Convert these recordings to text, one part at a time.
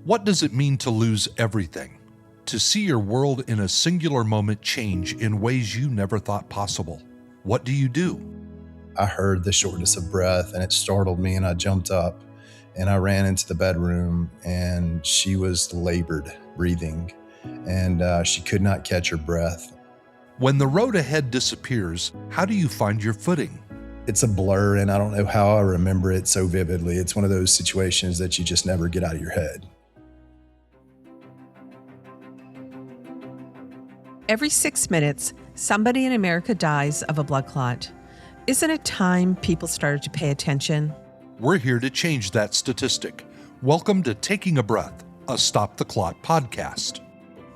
What does it mean to lose everything? To see your world in a singular moment change in ways you never thought possible? What do you do? I heard the shortness of breath and it startled me, and I jumped up and I ran into the bedroom, and she was labored breathing, and she could not catch her breath. When the road ahead disappears, how do you find your footing? It's a blur, and I don't know how I remember it so vividly. It's one of those situations that you just never get out of your head. Every 6 minutes, somebody in America dies of a blood clot. Isn't it time people started to pay attention? We're here to change that statistic. Welcome to Taking a Breath, a Stop the Clot podcast.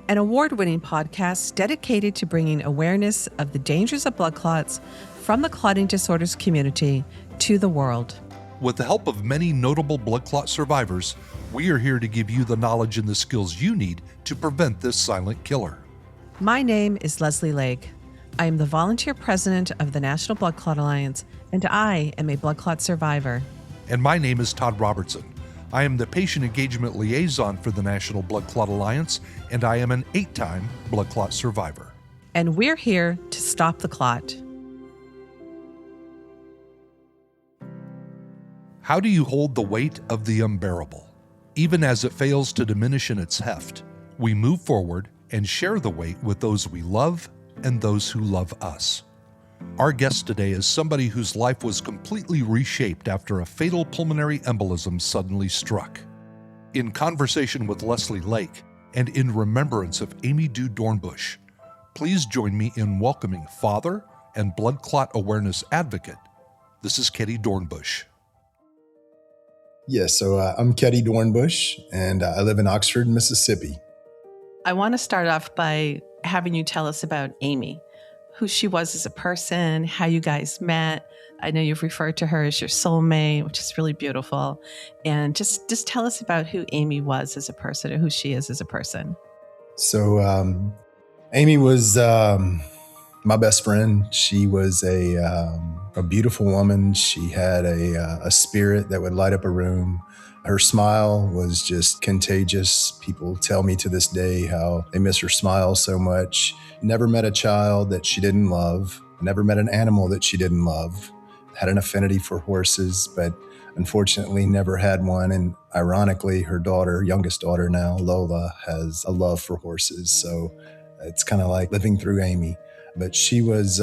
An award-winning podcast dedicated to bringing awareness of the dangers of blood clots from the clotting disorders community to the world. With the help of many notable blood clot survivors, we are here to give you the knowledge and the skills you need to prevent this silent killer. My name is Leslie Lake. I am the volunteer president of the National Blood Clot Alliance, and I am a blood clot survivor. And my name is Todd Robertson. I am the patient engagement liaison for the National Blood Clot Alliance, and I am an 8-time blood clot survivor. And we're here to stop the clot. How do you hold the weight of the unbearable? Even as it fails to diminish in its heft, we move forward and share the weight with those we love and those who love us. Our guest today is somebody whose life was completely reshaped after a fatal pulmonary embolism suddenly struck. In conversation with Leslie Lake and in remembrance of Amy Dew Dornbusch, please join me in welcoming father and blood clot awareness advocate. This is Kette Dornbusch. Yes, so I'm Kette Dornbusch, and I live in Oxford, Mississippi. I want to start off by having you tell us about Amy, who she was as a person, how you guys met. I know you've referred to her as your soulmate, which is really beautiful. And just tell us about who Amy was as a person, or who she is as a person. So Amy was my best friend. She was a beautiful woman. She had a spirit that would light up a room. Her smile was just contagious. People tell me to this day how they miss her smile so much. Never met a child that she didn't love. Never met an animal that she didn't love. Had an affinity for horses, but unfortunately never had one. And ironically, her daughter, youngest daughter now, Lola, has a love for horses. So it's kind of like living through Amy. But she was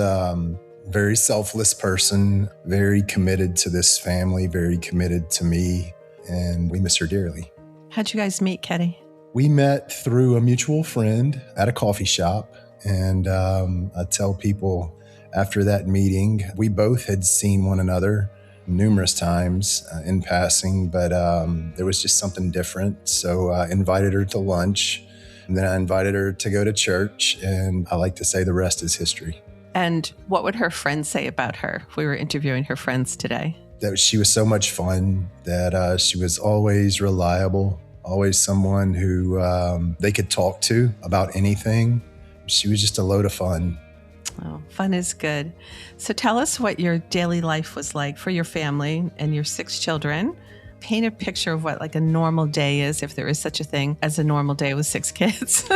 very selfless person, very committed to this family, very committed to me. And we miss her dearly. How'd you guys meet, Kette? We met through a mutual friend at a coffee shop. And I tell people after that meeting, we both had seen one another numerous times in passing, but there was just something different. So I invited her to lunch, and then I invited her to go to church. And I like to say the rest is history. And what would her friends say about her if we were interviewing her friends today? That she was so much fun, that she was always reliable, always someone who they could talk to about anything. She was just a load of fun. Oh, fun is good. So tell us what your daily life was like for your family and your 6 children. Paint a picture of what like a normal day is, if there is such a thing as a normal day with 6 kids.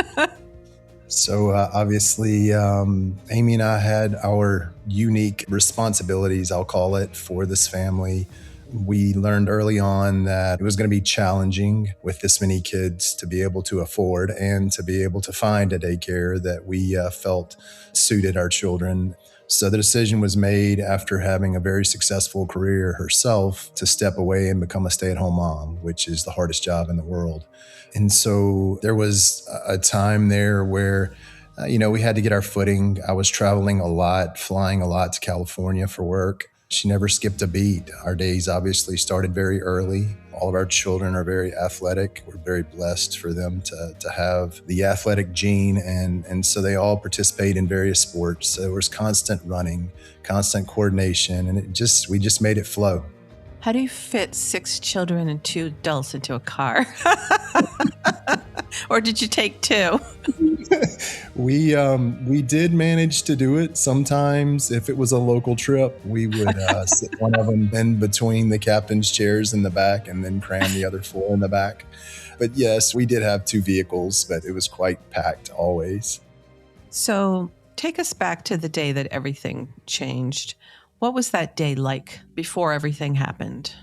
So obviously, Amy and I had our unique responsibilities, I'll call it, for this family. We learned early on that it was going to be challenging with this many kids to be able to afford and to be able to find a daycare that we felt suited our children. So the decision was made, after having a very successful career herself, to step away and become a stay-at-home mom, which is the hardest job in the world. And so there was a time there where, we had to get our footing. I was traveling a lot, flying a lot to California for work. She never skipped a beat. Our days obviously started very early. All of our children are very athletic. We're very blessed for them to have the athletic gene. And so they all participate in various sports. So there was constant running, constant coordination, and we just made it flow. How do you fit 6 children and 2 adults into a car? Or did you take 2? We did manage to do it. Sometimes, if it was a local trip, we would sit one of them in between the captain's chairs in the back and then cram the other four in the back. But yes, we did have two vehicles, but it was quite packed always. So take us back to the day that everything changed. What was that day like before everything happened?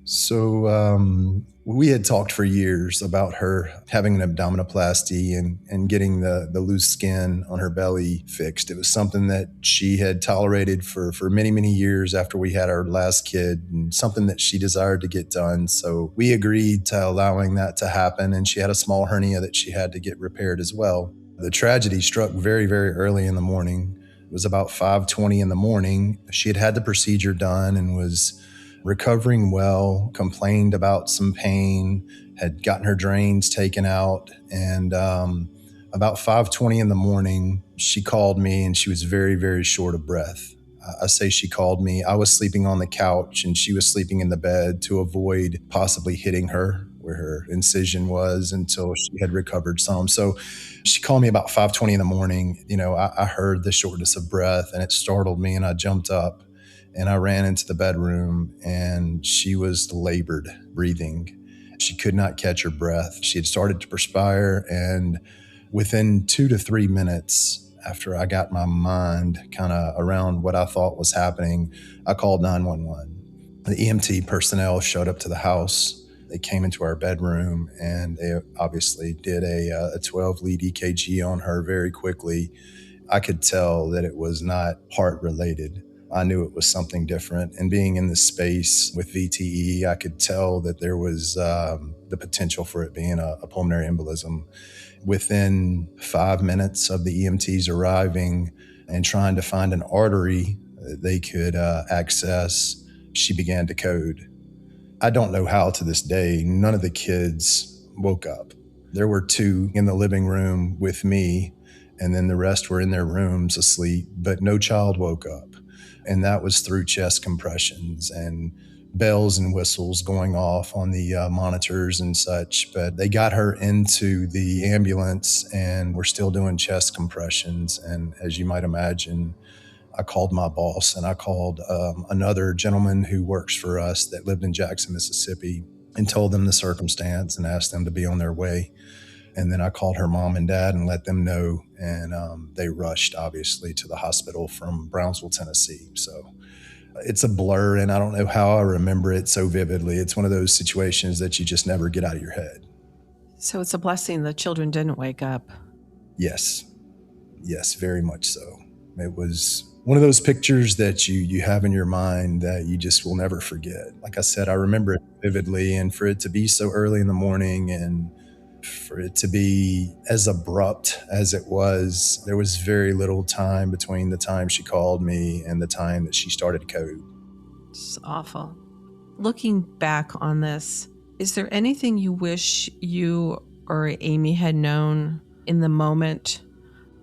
So we had talked for years about her having an abdominoplasty and getting the loose skin on her belly fixed. It was something that she had tolerated for many, many years after we had our last kid, and something that she desired to get done. So we agreed to allowing that to happen, and she had a small hernia that she had to get repaired as well. The tragedy struck very, very early in the morning. It was about 5:20 in the morning. She had had the procedure done and was recovering well, complained about some pain, had gotten her drains taken out. And about 5:20 in the morning, she called me and she was very, very short of breath. I say she called me. I was sleeping on the couch and she was sleeping in the bed to avoid possibly hitting her where her incision was until she had recovered some. So she called me about 5:20 in the morning. I heard the shortness of breath and it startled me, and I jumped up and I ran into the bedroom, and she was labored breathing. She could not catch her breath. She had started to perspire, and within 2 to 3 minutes after I got my mind kind of around what I thought was happening, I called 911. The EMT personnel showed up to the house. They came into our bedroom, and they obviously did a 12-lead EKG on her very quickly. I could tell that it was not heart related. I knew it was something different. And being in this space with VTE, I could tell that there was the potential for it being a pulmonary embolism. Within 5 minutes of the EMTs arriving and trying to find an artery that they could access, she began to code. I don't know how to this day, none of the kids woke up. There were 2 in the living room with me, and then the rest were in their rooms asleep, but no child woke up. And that was through chest compressions and bells and whistles going off on the monitors and such. But they got her into the ambulance and we're still doing chest compressions. And as you might imagine, I called my boss, and I called another gentleman who works for us that lived in Jackson, Mississippi, and told them the circumstance and asked them to be on their way. And then I called her mom and dad and let them know. And they rushed, obviously, to the hospital from Brownsville, Tennessee. So it's a blur, and I don't know how I remember it so vividly. It's one of those situations that you just never get out of your head. So it's a blessing the children didn't wake up. Yes. Yes, very much so. It was one of those pictures that you have in your mind that you just will never forget. Like I said, I remember it vividly, and for it to be so early in the morning and for it to be as abrupt as it was, there was very little time between the time she called me and the time that she started code. It's awful. Looking back on this, is there anything you wish you or Amy had known in the moment?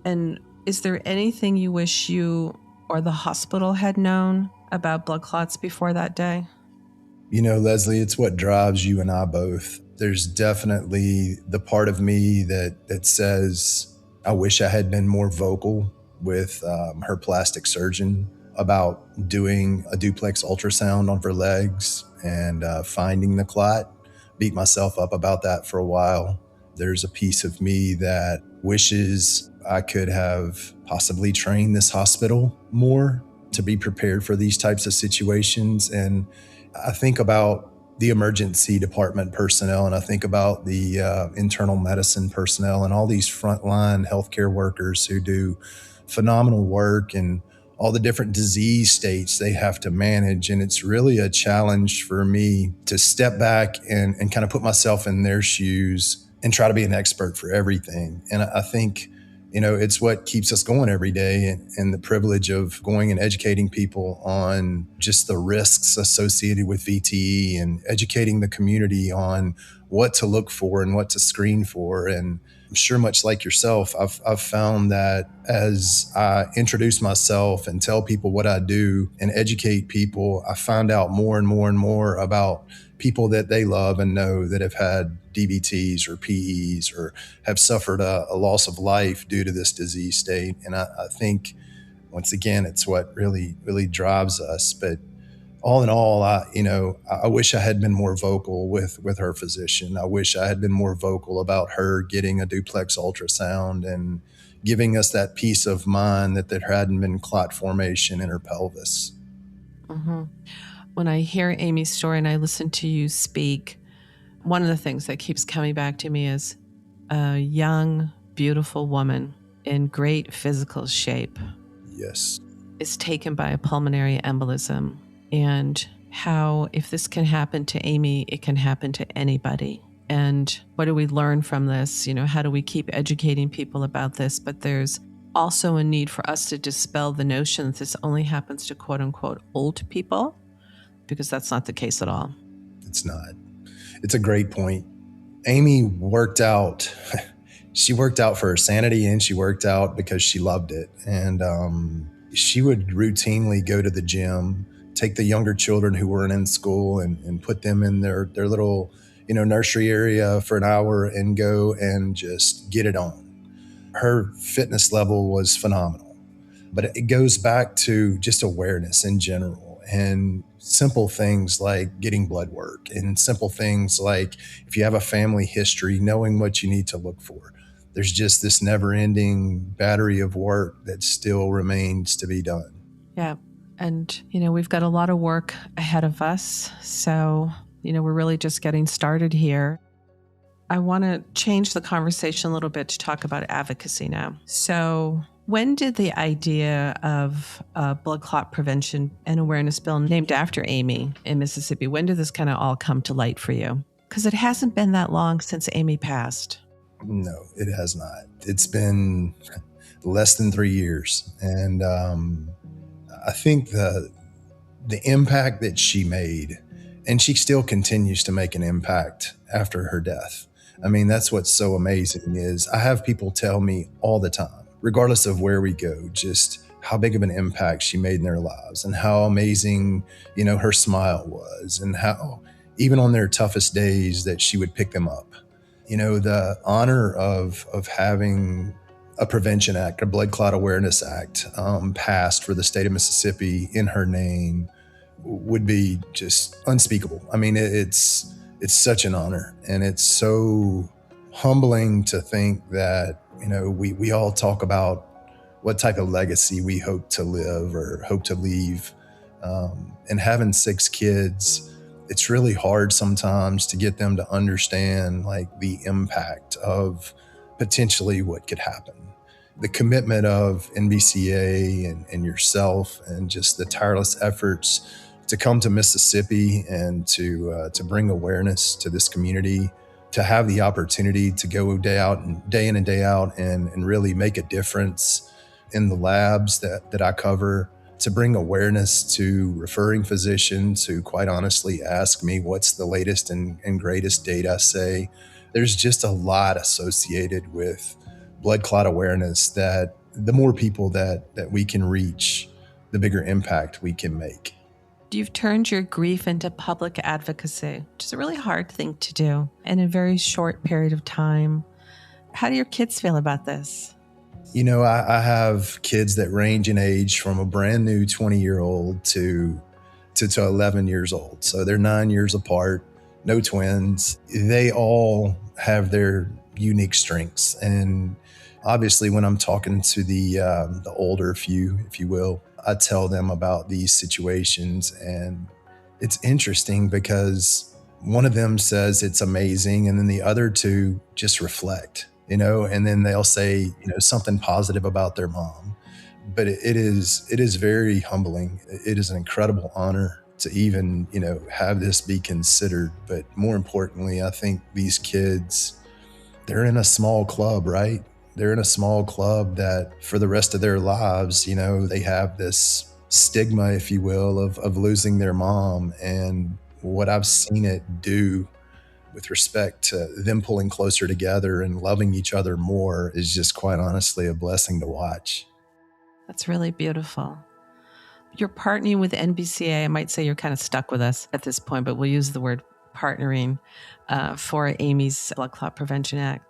And is there anything you wish you or the hospital had known about blood clots before that day? Leslie, it's what drives you and I both. There's definitely the part of me that says, I wish I had been more vocal with her plastic surgeon about doing a duplex ultrasound on her legs and finding the clot. Beat myself up about that for a while. There's a piece of me that wishes I could have possibly trained this hospital more to be prepared for these types of situations. And I think about the emergency department personnel, and I think about the internal medicine personnel and all these frontline healthcare workers who do phenomenal work and all the different disease states they have to manage. And it's really a challenge for me to step back and kind of put myself in their shoes and try to be an expert for everything. And I think, it's what keeps us going every day, and the privilege of going and educating people on just the risks associated with VTE and educating the community on what to look for and what to screen for. And I'm sure much like yourself, I've found that as I introduce myself and tell people what I do and educate people, I find out more and more and more about people that they love and know that have had DVTs or PEs or have suffered a loss of life due to this disease state. And I think, once again, it's what really, really drives us. But all in all, I wish I had been more vocal with her physician. I wish I had been more vocal about her getting a duplex ultrasound and giving us that peace of mind that there hadn't been clot formation in her pelvis. Mm-hmm. When I hear Amy's story and I listen to you speak, one of the things that keeps coming back to me is a young, beautiful woman in great physical shape. Yes. Is taken by a pulmonary embolism. And how, if this can happen to Amy, it can happen to anybody. And what do we learn from this? How do we keep educating people about this? But there's also a need for us to dispel the notion that this only happens to quote unquote old people, because that's not the case at all. It's not. It's a great point. Amy worked out. She worked out for her sanity, and she worked out because she loved it. And she would routinely go to the gym, take the younger children who weren't in school and put them in their little, nursery area for an hour and go and just get it on. Her fitness level was phenomenal, but it goes back to just awareness in general and simple things like getting blood work and simple things like if you have a family history, knowing what you need to look for. There's just this never-ending battery of work that still remains to be done. Yeah. And, we've got a lot of work ahead of us. So, we're really just getting started here. I want to change the conversation a little bit to talk about advocacy now. So when did the idea of a blood clot prevention and awareness bill named after Amy in Mississippi, when did this kind of all come to light for you? Because it hasn't been that long since Amy passed. No, it has not. It's been less than 3 years. And I think the impact that she made, and she still continues to make an impact after her death. I mean, that's what's so amazing is I have people tell me all the time, regardless of where we go, just how big of an impact she made in their lives and how amazing, her smile was and how even on their toughest days that she would pick them up. The honor of having a prevention act, a blood clot awareness act passed for the state of Mississippi in her name would be just unspeakable. I mean, it's such an honor, and it's so humbling to think that, we all talk about what type of legacy we hope to live or hope to leave. And having 6 kids, it's really hard sometimes to get them to understand like the impact of potentially what could happen. The commitment of NBCA and yourself and just the tireless efforts to come to Mississippi and to bring awareness to this community, to have the opportunity to go day in and day out and really make a difference in the labs that I cover, to bring awareness to referring physicians who quite honestly ask me what's the latest and greatest data say. There's just a lot associated with blood clot awareness that the more people that we can reach, the bigger impact we can make. You've turned your grief into public advocacy, which is a really hard thing to do in a very short period of time. How do your kids feel about this? I have kids that range in age from a brand new 20-year-old to 11 years old. So they're 9 years apart, no twins. They all have their unique strengths. And obviously when I'm talking to the older few, if you will, I tell them about these situations. And it's interesting because one of them says it's amazing. And then the other two just reflect, and then they'll say, something positive about their mom. But it is very humbling. It is an incredible honor to even, have this be considered. But more importantly, I think these kids, they're in a small club, right? They're in a small club that for the rest of their lives, they have this stigma, if you will, of losing their mom. And what I've seen it do with respect to them pulling closer together and loving each other more is just quite honestly a blessing to watch. That's really beautiful. You're partnering with NBCA. I might say you're kind of stuck with us at this point, but we'll use the word partnering for Amy's Blood Clot Prevention Act.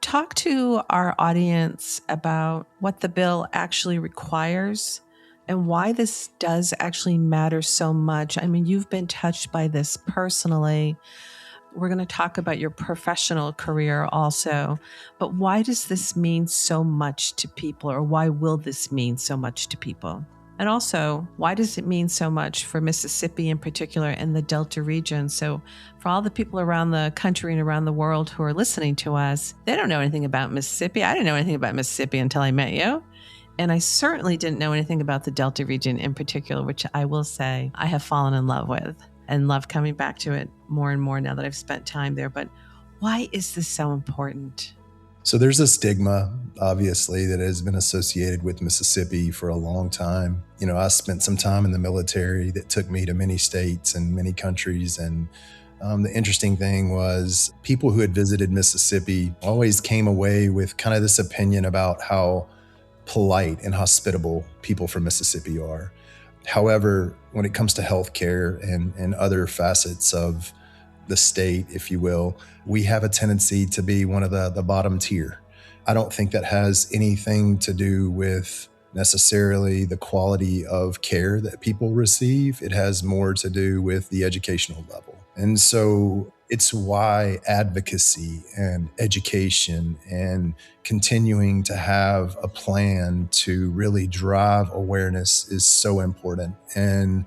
Talk to our audience about what the bill actually requires and why this does actually matter so much. I mean, you've been touched by this personally. We're going to talk about your professional career also, but why does this mean so much to people, or why will this mean so much to people? And also, why does it mean so much for Mississippi in particular and the Delta region? So for all the people around the country and around the world who are listening to us, they don't know anything about Mississippi. I didn't know anything about Mississippi until I met you. And I certainly didn't know anything about the Delta region in particular, which I will say I have fallen in love with and love coming back to it more and more now that I've spent time there. But why is this so important? So there's a stigma, obviously, that has been associated with Mississippi for a long time. You know, I spent some time in the military that took me to many states and many countries. And the interesting thing was people who had visited Mississippi always came away with kind of this opinion about how polite and hospitable people from Mississippi are. However, when it comes to healthcare and other facets of the state, if you will, we have a tendency to be one of the bottom tier. I don't think that has anything to do with necessarily the quality of care that people receive. It has more to do with the educational level. And so it's why advocacy and education and continuing to have a plan to really drive awareness is so important. And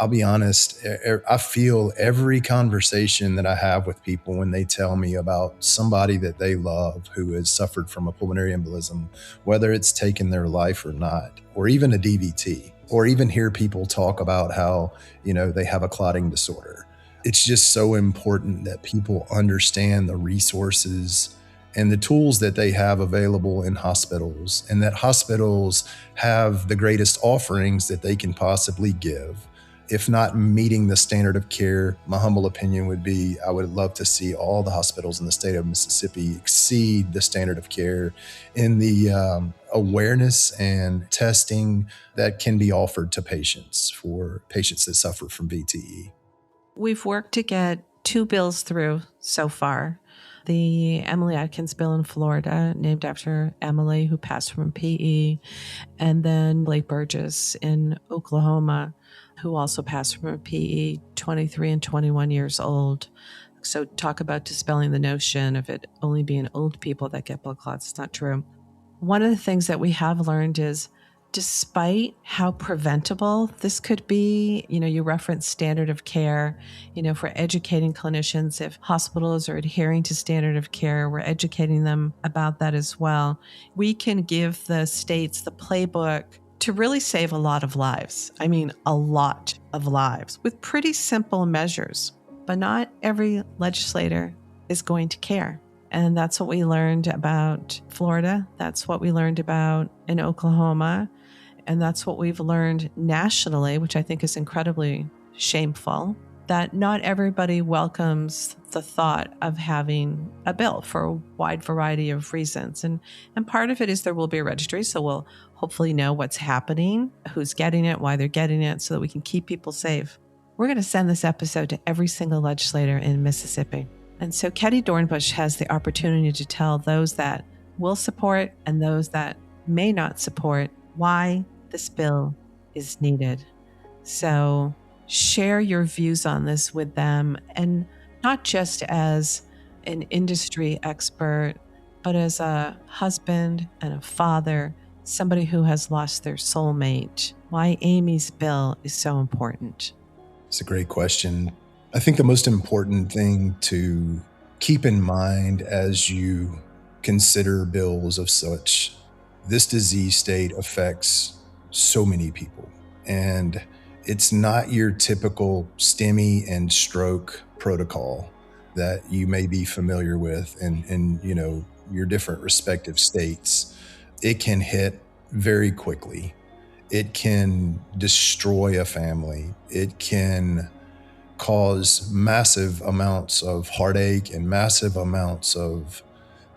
I'll be honest, I feel every conversation that I have with people when they tell me about somebody that they love who has suffered from a pulmonary embolism, whether it's taken their life or not, or even a DVT, or even hear people talk about how, you know, they have a clotting disorder. It's just so important that people understand the resources and the tools that they have available in hospitals, and that hospitals have the greatest offerings that they can possibly give. If not meeting the standard of care, my humble opinion would be I would love to see all the hospitals in the state of Mississippi exceed the standard of care in the awareness and testing that can be offered to patients for patients that suffer from VTE. We've worked to get 2 bills through so far. The Emily Atkins bill in Florida, named after Emily, who passed from PE, and then Blake Burgess in Oklahoma, who also passed from a PE, 23 and 21 years old. So talk about dispelling the notion of it only being old people that get blood clots. It's not true. One of the things that we have learned is, despite how preventable this could be, you know, you referenced standard of care, you know, for educating clinicians, if hospitals are adhering to standard of care, we're educating them about that as well. We can give the states the playbook to really save a lot of lives. I mean, a lot of lives with pretty simple measures, but not every legislator is going to care. And that's what we learned about Florida. That's what we learned about in Oklahoma. And that's what we've learned nationally, which I think is incredibly shameful, that not everybody welcomes the thought of having a bill for a wide variety of reasons. And part of it is there will be a registry, so we'll hopefully know what's happening, who's getting it, why they're getting it, so that we can keep people safe. We're going to send this episode to every single legislator in Mississippi. And so Kette Dornbusch has the opportunity to tell those that will support and those that may not support why this bill is needed. So share your views on this with them, and not just as an industry expert, but as a husband and a father, somebody who has lost their soulmate, why Amy's bill is so important. It's a great question. I think the most important thing to keep in mind as you consider bills of such, this disease state affects so many people. And it's not your typical STEMI and stroke protocol that you may be familiar with in you know, your different respective states. It can hit very quickly. It can destroy a family. It can cause massive amounts of heartache and massive amounts of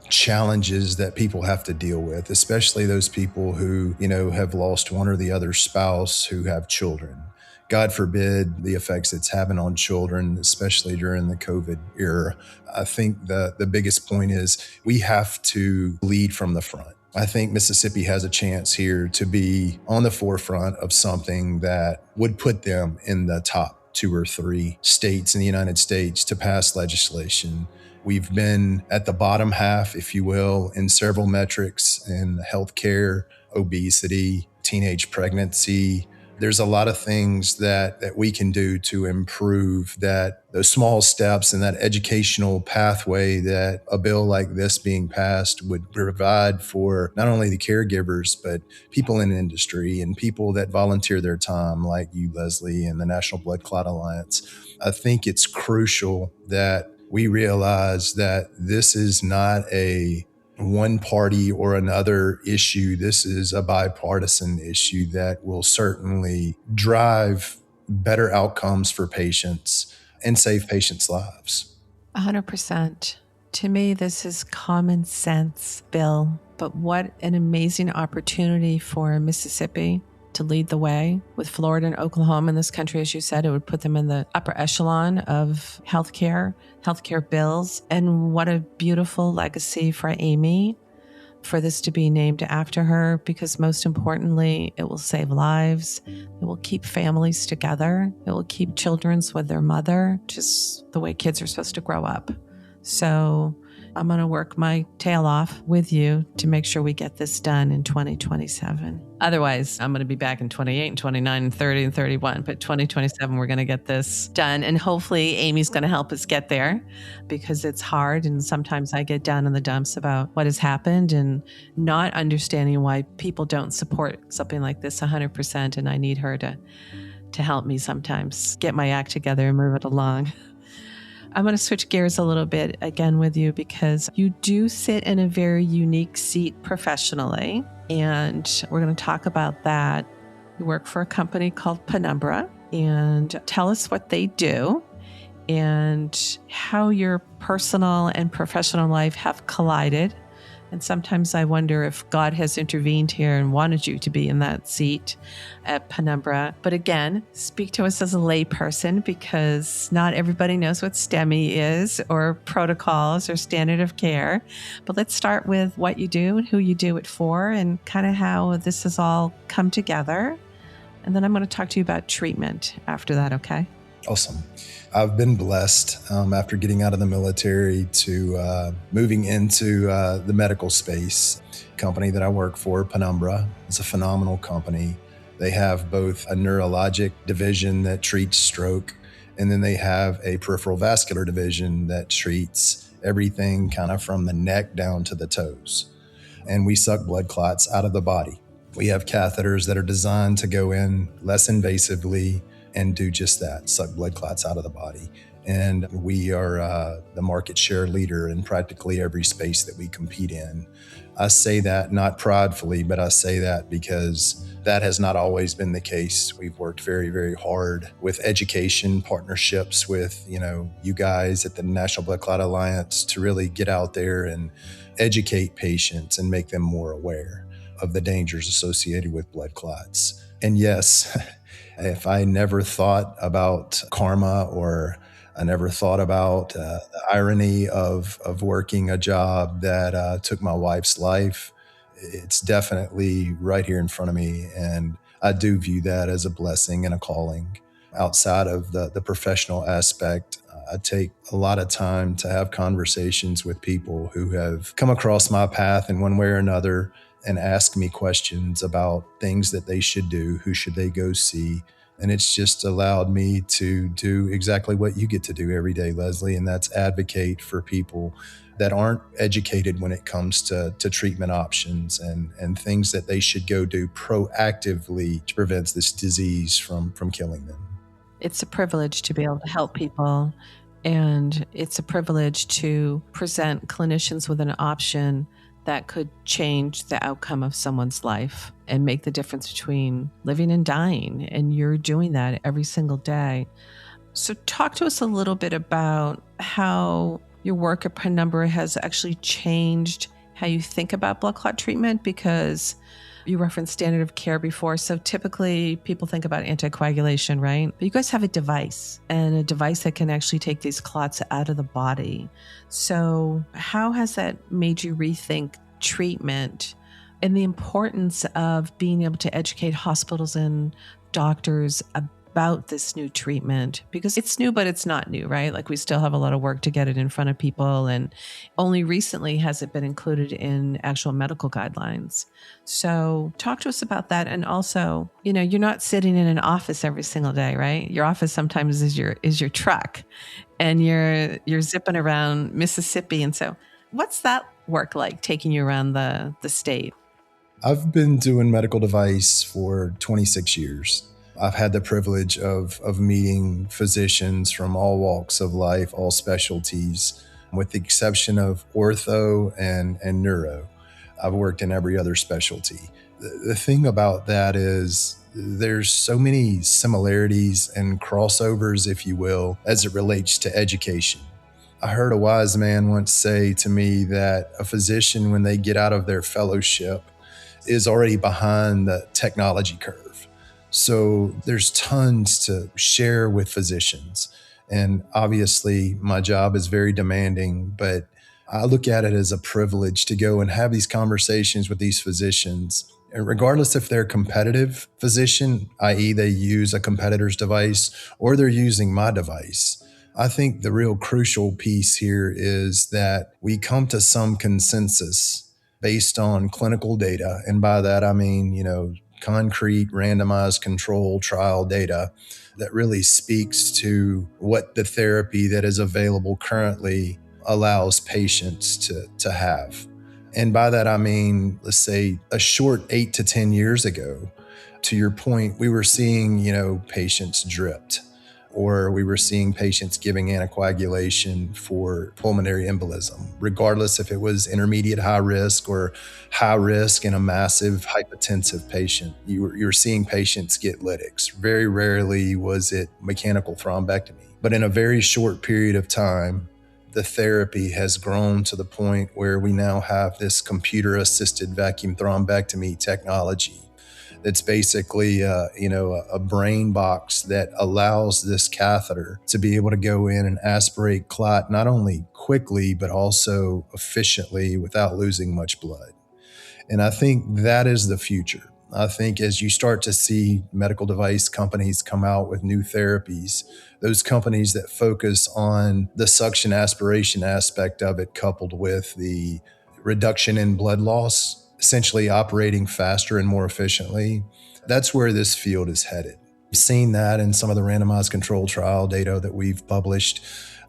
challenges that people have to deal with, especially those people who, have lost one or the other spouse, who have children. God forbid the effects it's having on children, especially during the COVID era. I think the biggest point is we have to lead from the front. I think Mississippi has a chance here to be on the forefront of something that would put them in the top 2 or 3 states in the United States to pass legislation. We've been at the bottom half, if you will, in several metrics in healthcare, obesity, teenage pregnancy. There's a lot of things that we can do to improve that, those small steps and that educational pathway that a bill like this being passed would provide for not only the caregivers, but people in industry and people that volunteer their time, like you, Leslie, and the National Blood Clot Alliance. I think it's crucial that we realize that this is not a one party or another issue. This is a bipartisan issue that will certainly drive better outcomes for patients and save patients' lives. 100%. To me, this is common sense, Bill, but what an amazing opportunity for Mississippi to lead the way. With Florida and Oklahoma in this country, as you said, it would put them in the upper echelon of healthcare bills. And what a beautiful legacy for Amy, for this to be named after her, because most importantly, it will save lives. It will keep families together. It will keep children with their mother, just the way kids are supposed to grow up. So I'm going to work my tail off with you to make sure we get this done in 2027. Otherwise, I'm going to be back in 28 and 29 and 30 and 31. But 2027, we're going to get this done. And hopefully Amy's going to help us get there, because it's hard. And sometimes I get down in the dumps about what has happened and not understanding why people don't support something like this 100%. And I need her to help me sometimes get my act together and move it along. I'm going to switch gears a little bit again with you, because you do sit in a very unique seat professionally, and we're going to talk about that. You work for a company called Penumbra, and tell us what they do and how your personal and professional life have collided. And sometimes I wonder if God has intervened here and wanted you to be in that seat at Penumbra. But again, speak to us as a layperson, because not everybody knows what STEMI is, or protocols, or standard of care. But let's start with what you do and who you do it for, and kind of how this has all come together. And then I'm going to talk to you about treatment after that, okay? Awesome. I've been blessed after getting out of the military to moving into the medical space. Company that I work for, Penumbra, is a phenomenal company. They have both a neurologic division that treats stroke, and then they have a peripheral vascular division that treats everything kind of from the neck down to the toes. And we suck blood clots out of the body. We have catheters that are designed to go in less invasively and do just that, suck blood clots out of the body. And we are the market share leader in practically every space that we compete in. I say that not pridefully, but I say that because that has not always been the case. We've worked very, very hard with education partnerships with, you guys at the National Blood Clot Alliance to really get out there and educate patients and make them more aware of the dangers associated with blood clots. And yes, if I never thought about karma, or I never thought about the irony of working a job that took my wife's life, it's definitely right here in front of me. And I do view that as a blessing and a calling. Outside of the professional aspect, I take a lot of time to have conversations with people who have come across my path in one way or another, and ask me questions about things that they should do, who should they go see. And it's just allowed me to do exactly what you get to do every day, Leslie, and that's advocate for people that aren't educated when it comes to treatment options and things that they should go do proactively to prevent this disease from killing them. It's a privilege to be able to help people, and it's a privilege to present clinicians with an option that could change the outcome of someone's life and make the difference between living and dying. And you're doing that every single day. So talk to us a little bit about how your work at Penumbra has actually changed how you think about blood clot treatment, because you referenced standard of care before. So typically people think about anticoagulation, right? But you guys have a device, and a device that can actually take these clots out of the body. So how has that made you rethink treatment and the importance of being able to educate hospitals and doctors about this new treatment? Because it's new, but it's not new, right? Like, we still have a lot of work to get it in front of people. And only recently has it been included in actual medical guidelines. So talk to us about that. And also, you're not sitting in an office every single day, right? Your office sometimes is your truck, and you're zipping around Mississippi. And so what's that work like, taking you around the state? I've been doing medical device for 26 years. I've had the privilege of meeting physicians from all walks of life, all specialties, with the exception of ortho and neuro. I've worked in every other specialty. The thing about that is there's so many similarities and crossovers, if you will, as it relates to education. I heard a wise man once say to me that a physician, when they get out of their fellowship, is already behind the technology curve. So there's tons to share with physicians. And obviously my job is very demanding, but I look at it as a privilege to go and have these conversations with these physicians. And regardless if they're a competitive physician, i.e. they use a competitor's device, or they're using my device, I think the real crucial piece here is that we come to some consensus based on clinical data. And by that, I mean, concrete randomized control trial data that really speaks to what the therapy that is available currently allows patients to have. And by that, I mean, let's say a short 8 to 10 years ago, to your point, we were seeing, patients dripped, or we were seeing patients giving anticoagulation for pulmonary embolism, regardless if it was intermediate high risk or high risk in a massive hypotensive patient. You were seeing patients get lytics. Very rarely was it mechanical thrombectomy. But in a very short period of time, the therapy has grown to the point where we now have this computer-assisted vacuum thrombectomy technology. That's basically, a brain box that allows this catheter to be able to go in and aspirate clot not only quickly, but also efficiently without losing much blood. And I think that is the future. I think as you start to see medical device companies come out with new therapies, those companies that focus on the suction aspiration aspect of it, coupled with the reduction in blood loss, essentially operating faster and more efficiently, that's where this field is headed. We've seen that in some of the randomized control trial data that we've published.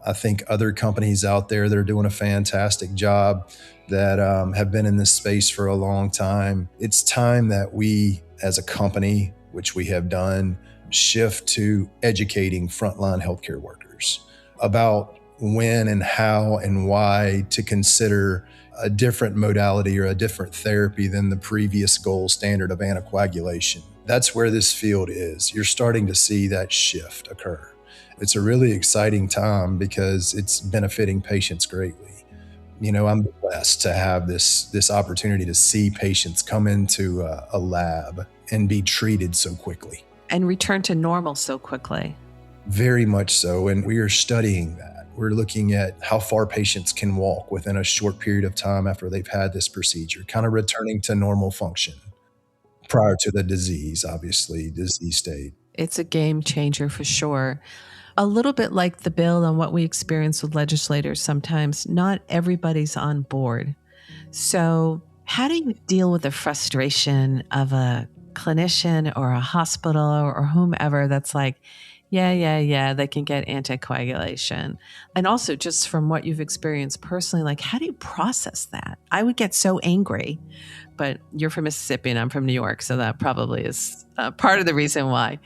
I think other companies out there that are doing a fantastic job that have been in this space for a long time. It's time that we, as a company, which we have done, shift to educating frontline healthcare workers about when and how and why to consider a different modality or a different therapy than the previous gold standard of anticoagulation. That's where this field is. You're starting to see that shift occur. It's a really exciting time because it's benefiting patients greatly. I'm blessed to have this opportunity to see patients come into a lab and be treated so quickly. And return to normal so quickly. Very much so. And we are studying that. We're looking at how far patients can walk within a short period of time after they've had this procedure, kind of returning to normal function prior to the disease state. It's a game changer for sure. A little bit like the bill and what we experience with legislators sometimes, not everybody's on board. So how do you deal with the frustration of a clinician or a hospital or whomever that's like, yeah, they can get anticoagulation? And also just from what you've experienced personally, like, how do you process that? I would get so angry, but you're from Mississippi and I'm from New York, so that probably is part of the reason why.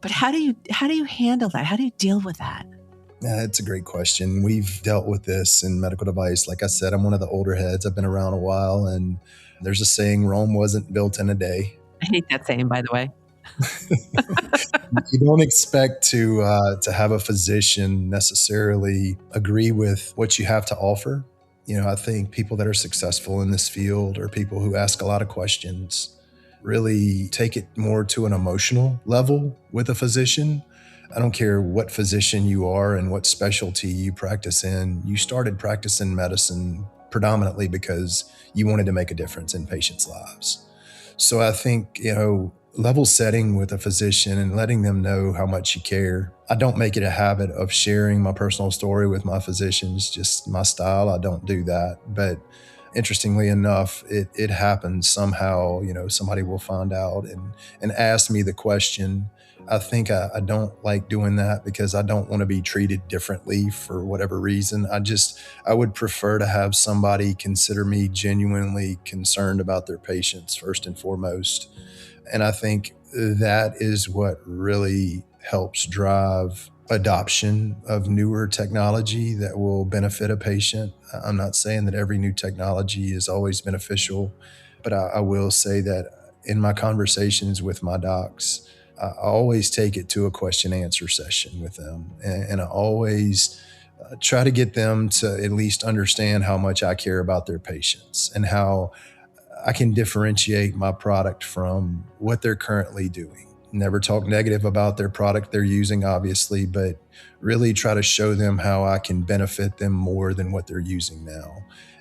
But how do you handle that? How do you deal with that? Yeah, that's a great question. We've dealt with this in medical device. Like I said, I'm one of the older heads. I've been around a while, and there's a saying, Rome wasn't built in a day. I hate that saying, by the way. You don't expect to have a physician necessarily agree with what you have to offer. I think people that are successful in this field are people who ask a lot of questions, really take it more to an emotional level with a physician. I don't care what physician you are and what specialty you practice in. You started practicing medicine predominantly because you wanted to make a difference in patients' lives. So I think, level setting with a physician and letting them know how much you care. I don't make it a habit of sharing my personal story with my physicians, just my style. I don't do that. But interestingly enough, it happens somehow. Somebody will find out and ask me the question. I think I don't like doing that because I don't want to be treated differently for whatever reason. I would prefer to have somebody consider me genuinely concerned about their patients first and foremost. And I think that is what really helps drive adoption of newer technology that will benefit a patient. I'm not saying that every new technology is always beneficial, but I will say that in my conversations with my docs, I always take it to a question answer session with them. And I always try to get them to at least understand how much I care about their patients and how I can differentiate my product from what they're currently doing. Never talk negative about their product they're using, obviously, but really try to show them how I can benefit them more than what they're using now.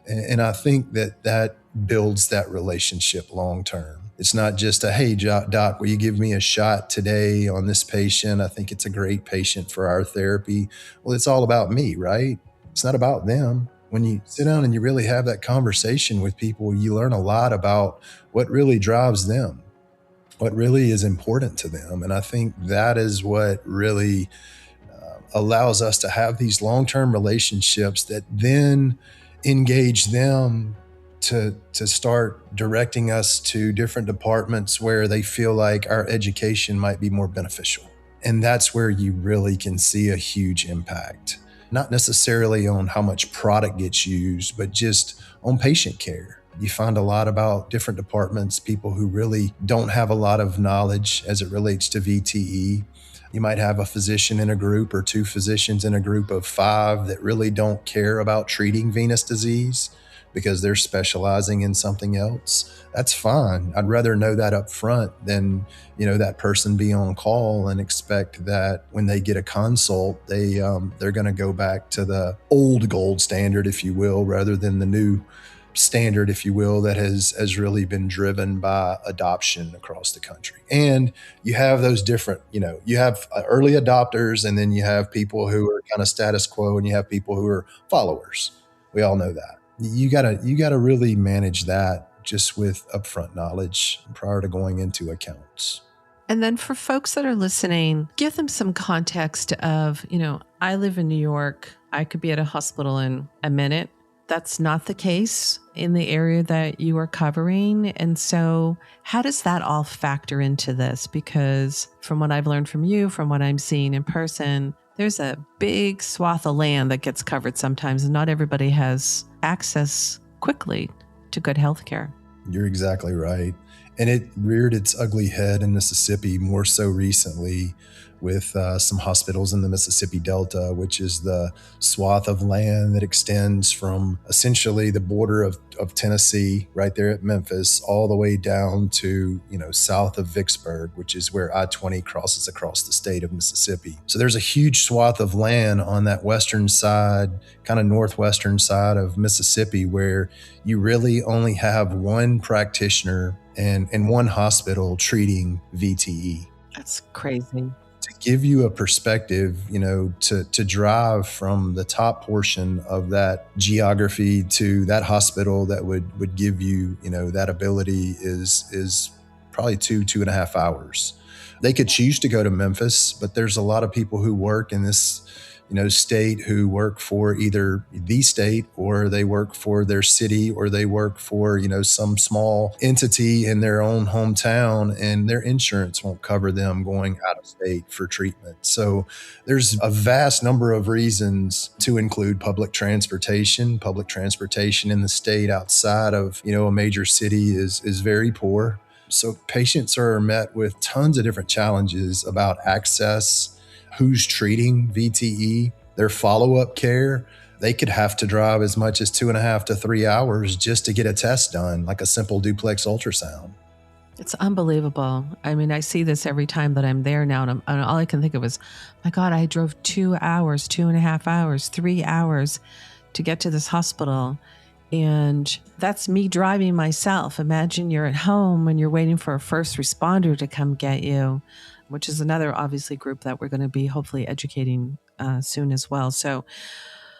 And I think that builds that relationship long term. It's not just a, hey, doc, will you give me a shot today on this patient? I think it's a great patient for our therapy. Well, it's all about me, right? It's not about them. When you sit down and you really have that conversation with people, you learn a lot about what really drives them, what really is important to them. And I think that is what really allows us to have these long-term relationships that then engage them to start directing us to different departments where they feel like our education might be more beneficial. And that's where you really can see a huge impact. Not necessarily on how much product gets used, but just on patient care. You find a lot about different departments, people who really don't have a lot of knowledge as it relates to VTE. You might have a physician in a group or two physicians in a group of 5 that really don't care about treating venous disease because they're specializing in something else. That's fine. I'd rather know that up front than, that person be on call and expect that when they get a consult, they're going to go back to the old gold standard, if you will, rather than the new standard, if you will, that has really been driven by adoption across the country. And you have those different, you have early adopters, and then you have people who are kind of status quo, and you have people who are followers. We all know that. You gotta really manage that just with upfront knowledge prior to going into accounts. And then for folks that are listening, give them some context of, I live in New York. I could be at a hospital in a minute. That's not the case in the area that you are covering. And so how does that all factor into this? Because from what I've learned from you, from what I'm seeing in person, there's a big swath of land that gets covered sometimes, and not everybody has access quickly to good health care. You're exactly right. And it reared its ugly head in Mississippi more so recently with some hospitals in the Mississippi Delta, which is the swath of land that extends from essentially the border of Tennessee, right there at Memphis, all the way down to, south of Vicksburg, which is where I-20 crosses across the state of Mississippi. So there's a huge swath of land on that western side, kind of northwestern side of Mississippi, where you really only have one practitioner and one hospital treating VTE. That's crazy. To give you a perspective, to drive from the top portion of that geography to that hospital that would give you, that ability is probably 2.5 hours. They could choose to go to Memphis, but there's a lot of people who work in this state who work for either the state, or they work for their city, or they work for, some small entity in their own hometown, and their insurance won't cover them going out of state for treatment. So there's a vast number of reasons to include public transportation. Public transportation in the state outside of, a major city is very poor. So patients are met with tons of different challenges about access, who's treating VTE, their follow-up care. They could have to drive as much as 2.5 to 3 hours just to get a test done, like a simple duplex ultrasound. It's unbelievable. I mean, I see this every time that I'm there now, and all I can think of is, my God, I drove 2 hours, 2.5 hours, 3 hours to get to this hospital. And that's me driving myself. Imagine you're at home and you're waiting for a first responder to come get you, which is another obviously group that we're going to be hopefully educating soon as well. So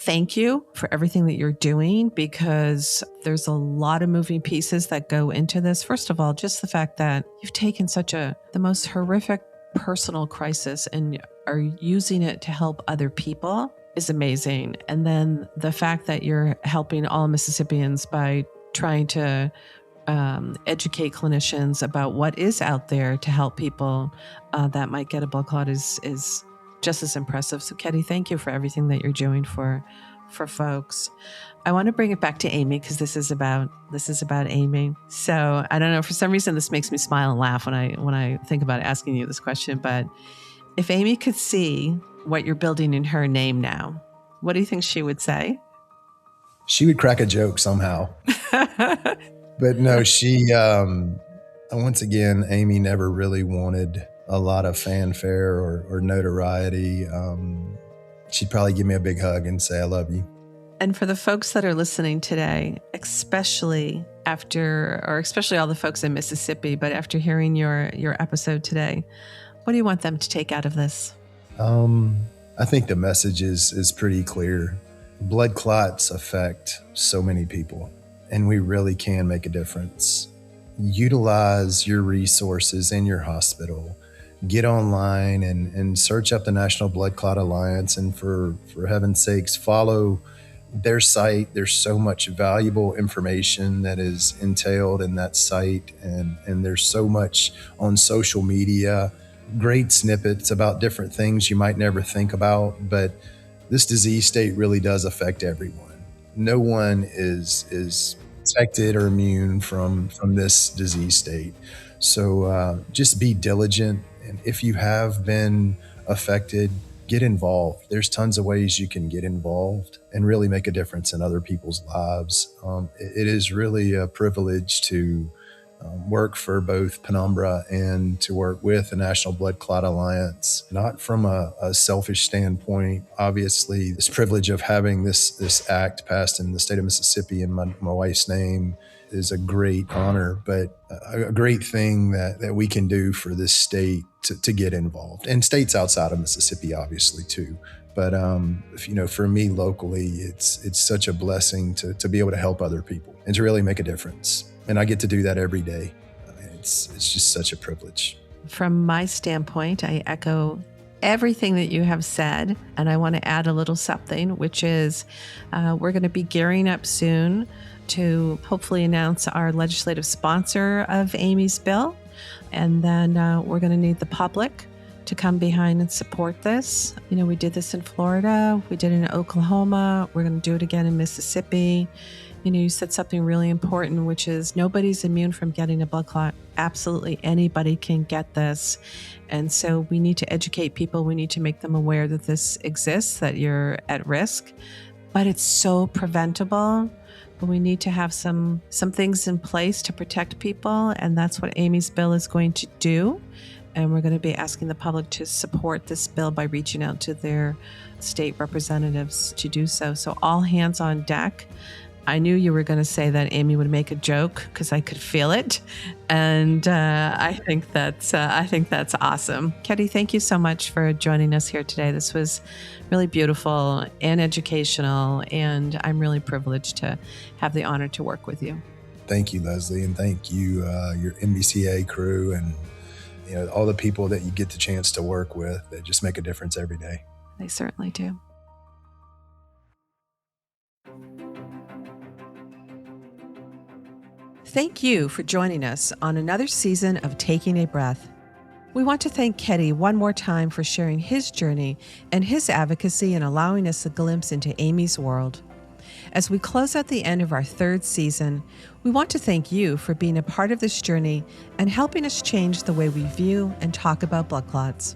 thank you for everything that you're doing, because there's a lot of moving pieces that go into this. First of all, just the fact that you've taken the most horrific personal crisis and are using it to help other people is amazing. And then the fact that you're helping all Mississippians by trying to educate clinicians about what is out there to help people that might get a blood clot is just as impressive. So Kette, thank you for everything that you're doing for folks. I want to bring it back to Amy, because this is about Amy. So I don't know, for some reason this makes me smile and laugh when I think about asking you this question, but if Amy could see what you're building in her name now, what do you think she would say? She would crack a joke somehow. But no, she, once again, Amy never really wanted a lot of fanfare or notoriety. She'd probably give me a big hug and say, I love you. And for the folks that are listening today, especially all the folks in Mississippi, but after hearing your episode today, what do you want them to take out of this? I think the message is pretty clear. Blood clots affect so many people, and we really can make a difference. Utilize your resources in your hospital. Get online and search up the National Blood Clot Alliance, and for heaven's sakes, follow their site. There's so much valuable information that is entailed in that site, and there's so much on social media, great snippets about different things you might never think about. But this disease state really does affect everyone. No one is protected or immune from this disease state. So just be diligent. And if you have been affected, get involved. There's tons of ways you can get involved and really make a difference in other people's lives. It is really a privilege to work for both Penumbra and to work with the National Blood Clot Alliance, not from a selfish standpoint. Obviously, this privilege of having this act passed in the state of Mississippi in my wife's name is a great honor, but a great thing that we can do for this state to get involved, and states outside of Mississippi, obviously, too. But for me locally, it's such a blessing to be able to help other people and to really make a difference. And I get to do that every day. It's just such a privilege. From my standpoint, I echo everything that you have said, and I want to add a little something, which is we're going to be gearing up soon to hopefully announce our legislative sponsor of Amy's bill. And then we're going to need the public to come behind and support this. We did this in Florida. We did it in Oklahoma. We're going to do it again in Mississippi. You said something really important, which is nobody's immune from getting a blood clot. Absolutely anybody can get this. And so we need to educate people. We need to make them aware that this exists, that you're at risk, but it's so preventable. But we need to have some things in place to protect people. And that's what Amy's bill is going to do. And we're going to be asking the public to support this bill by reaching out to their state representatives to do so. So all hands on deck. I knew you were going to say that Amy would make a joke because I could feel it. And I think that's awesome. Kette, thank you so much for joining us here today. This was really beautiful and educational, and I'm really privileged to have the honor to work with you. Thank you, Leslie, and thank you, your NBCA crew, and all the people that you get the chance to work with that just make a difference every day. They certainly do. Thank you for joining us on another season of Taking a Breath. We want to thank Kette one more time for sharing his journey and his advocacy and allowing us a glimpse into Amy's world. As we close out the end of our 3rd season, we want to thank you for being a part of this journey and helping us change the way we view and talk about blood clots.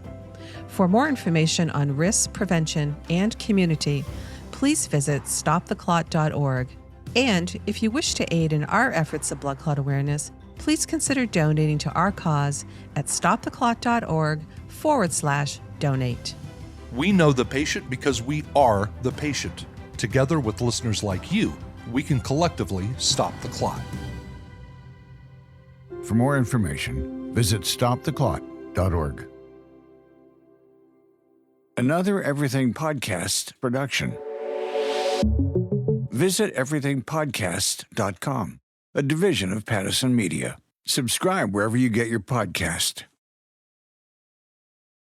For more information on risk prevention and community, please visit stoptheclot.org. And if you wish to aid in our efforts of blood clot awareness, please consider donating to our cause at stoptheclot.org/donate. We know the patient because we are the patient. Together with listeners like you, we can collectively stop the clot. For more information, visit stoptheclot.org. Another Everything Podcast production. Visit everythingpodcast.com, a division of Pattison Media. Subscribe wherever you get your podcast.